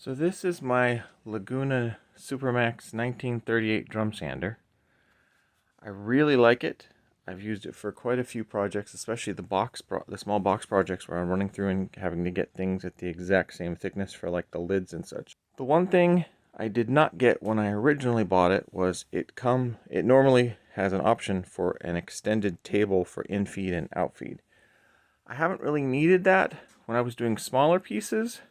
So this is my Laguna Supermax 1938 drum sander. I really like it. I've used it for quite a few projects, especially the small box projects where I'm running through and having to get things at the exact same thickness for like the lids and such. The one thing I did not get when I originally bought it was it normally has an option for an extended table for infeed and outfeed. I haven't really needed that when I was doing smaller pieces,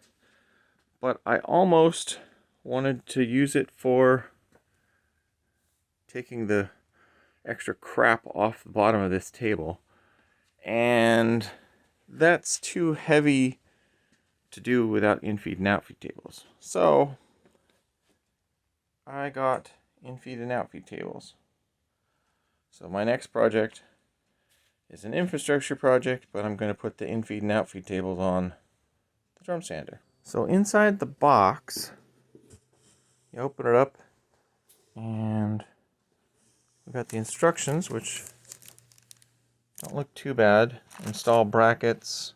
but I almost wanted to use it for taking the extra crap off the bottom of this table, and that's too heavy to do without infeed and outfeed tables. So I got infeed and outfeed tables. So my next project is an infrastructure project, but I'm going to put the infeed and outfeed tables on the drum sander. So inside the box, you open it up and we've got the instructions, which don't look too bad. Install brackets,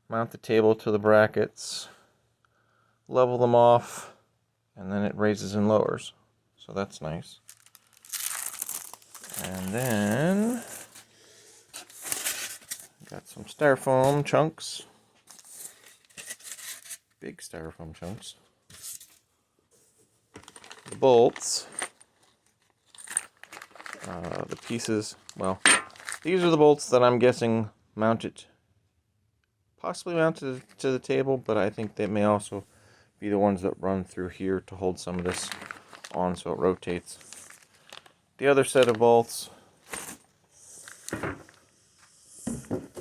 mount the table to the brackets, level them off, and then it raises and lowers. So that's nice. And then got some styrofoam chunks. Big styrofoam chunks. The bolts. The pieces, well, these are the bolts that I'm guessing possibly mounted to the table, but I think they may also be the ones that run through here to hold some of this on so it rotates. The other set of bolts,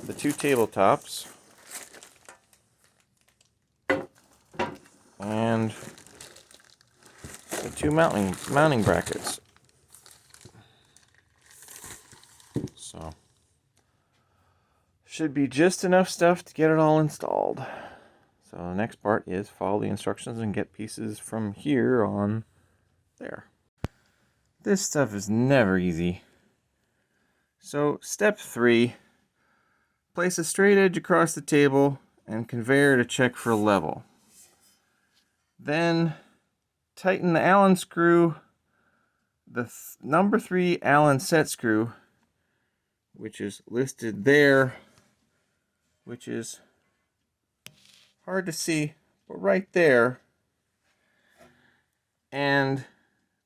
the two tabletops, and the two mounting brackets. So should be just enough stuff to get it all installed. So the next part is follow the instructions and get pieces from here on there. This stuff is never easy. So step 3, place a straight edge across the table and conveyor to check for level. Then tighten the Allen screw, the number 3 Allen set screw, which is listed there, which is hard to see, but right there, and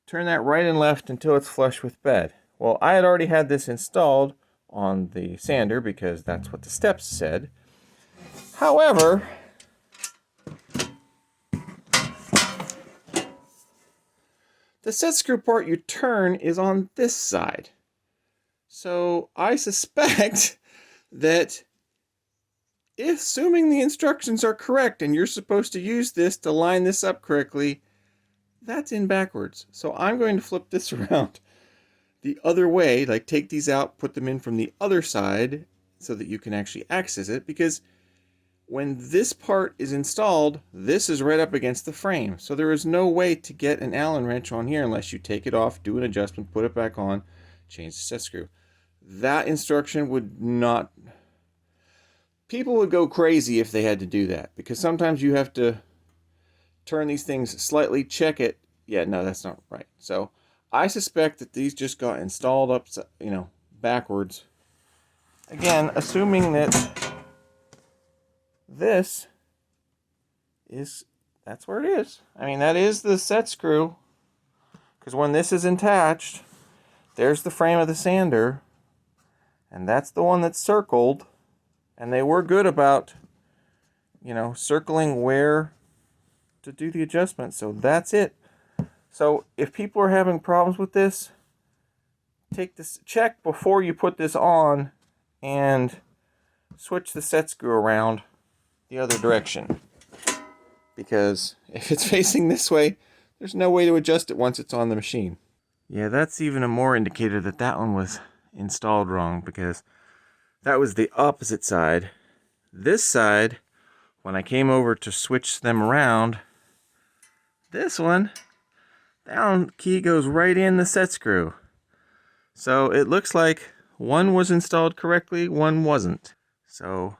turn that right and left until it's flush with bed. Well, I had already had this installed on the sander because that's what the steps said. However, the set screw part you turn is on this side. So I suspect that, assuming the instructions are correct and you're supposed to use this to line this up correctly, that's in backwards. So I'm going to flip this around the other way, like take these out, put them in from the other side so that you can actually access it, because when this part is installed, this is right up against the frame. So there is no way to get an Allen wrench on here unless you take it off, do an adjustment, put it back on, change the set screw. That instruction would not... People would go crazy if they had to do that, because sometimes you have to turn these things slightly, check it. Yeah, no, that's not right. So I suspect that these just got installed up, backwards. Again, assuming that this is, that's where it is. I mean, that is the set screw, because when this is attached, there's the frame of the sander, and that's the one that's circled, and they were good about, circling where to do the adjustment, so that's it. So if people are having problems with this, check before you put this on and switch the set screw around the other direction, because if it's facing this way, there's no way to adjust it once it's on the machine. Yeah, that's even a more indicator that that one was installed wrong, because that was the opposite side. This side, when I came over to switch them around, this one, the Allen key goes right in the set screw. So it looks like one was installed correctly, one wasn't. So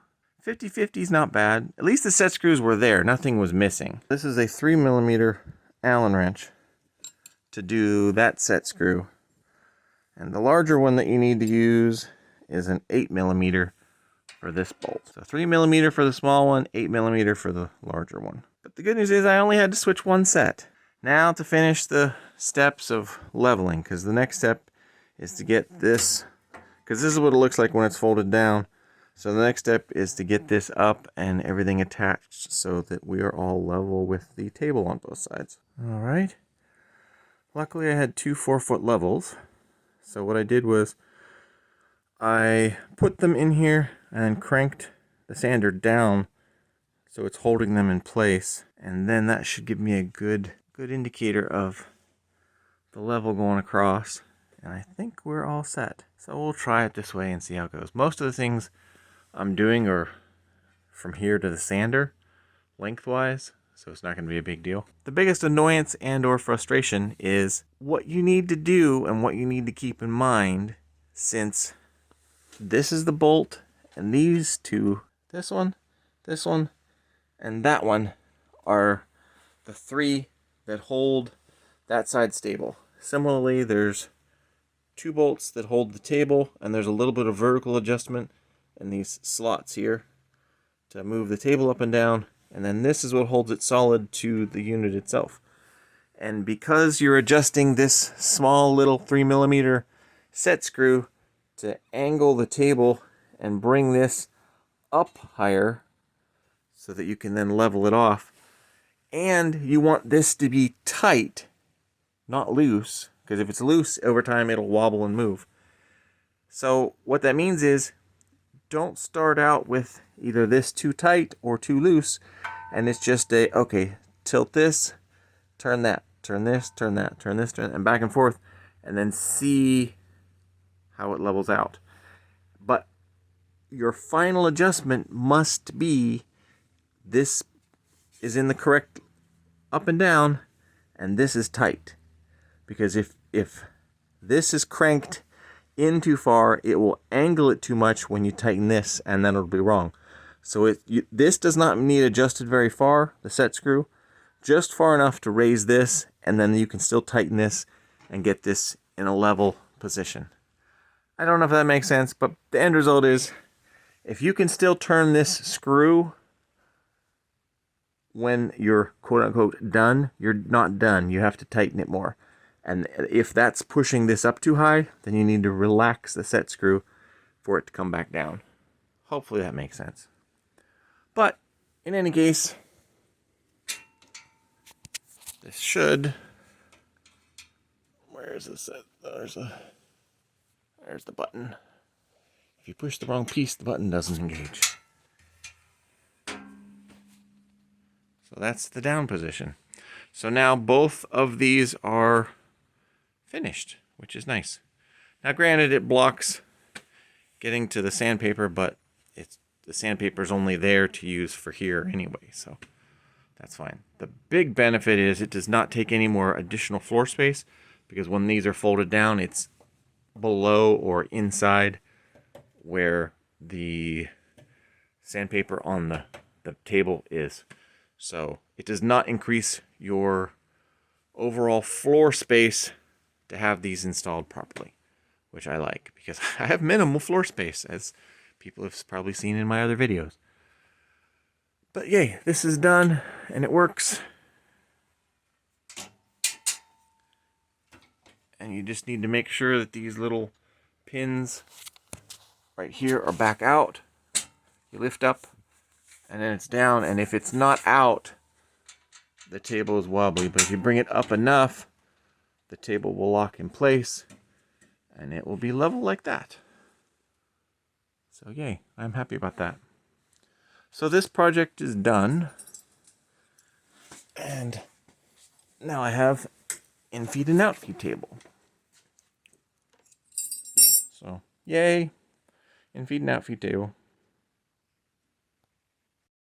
50/50 is not bad. At least the set screws were there. Nothing was missing. This is a 3mm Allen wrench to do that set screw. And the larger one that you need to use is an 8mm for this bolt. So 3mm for the small one, 8mm for the larger one. But the good news is I only had to switch one set. Now to finish the steps of leveling, because the next step is to get this, because this is what it looks like when it's folded down. So the next step is to get this up and everything attached so that we are all level with the table on both sides. All right. Luckily I had two 4-foot levels. So what I did was I put them in here and cranked the sander down so it's holding them in place. And then that should give me a good indicator of the level going across. And I think we're all set. So we'll try it this way and see how it goes. Most of the things I'm doing are from here to the sander lengthwise, so it's not going to be a big deal. The biggest annoyance and or frustration is what you need to do and what you need to keep in mind, since this is the bolt and these two, this one, and that one are the three that hold that side stable. Similarly, there's two bolts that hold the table, and there's a little bit of vertical adjustment in these slots here to move the table up and down, and then this is what holds it solid to the unit itself. And because you're adjusting this small little 3mm set screw to angle the table and bring this up higher so that you can then level it off, and you want this to be tight, not loose, because if it's loose over time it'll wobble and move. So what that means is, don't start out with either this too tight or too loose, and it's just okay, tilt this, turn that, turn this, turn that, turn this, turn, and back and forth, and then see how it levels out. But your final adjustment must be this is in the correct up and down, and this is tight. Because if this is cranked in too far, it will angle it too much when you tighten this, and then it'll be wrong. So this does not need adjusted very far, the set screw, just far enough to raise this, and then you can still tighten this and get this in a level position. I don't know if that makes sense, but the end result is, if you can still turn this screw when you're quote-unquote done, you're not done. You have to tighten it more. And if that's pushing this up too high, then you need to relax the set screw for it to come back down. Hopefully that makes sense. But in any case, this should... Where is this? There's the button. If you push the wrong piece, the button doesn't engage. So that's the down position. So now both of these are finished, which is nice. Now granted, it blocks getting to the sandpaper, but the sandpaper's only there to use for here anyway, so that's fine. The big benefit is it does not take any more additional floor space, because when these are folded down, it's below or inside where the sandpaper on the table is. So it does not increase your overall floor space to have these installed properly, which I like, because I have minimal floor space, as people have probably seen in my other videos. But yay, this is done and it works. And you just need to make sure that these little pins right here are back out. You lift up and then it's down, and if it's not out, the table is wobbly, but if you bring it up enough, the table will lock in place and it will be level like that. So yay, I'm happy about that. So this project is done, and now I have infeed and outfeed table. So yay, infeed and outfeed table.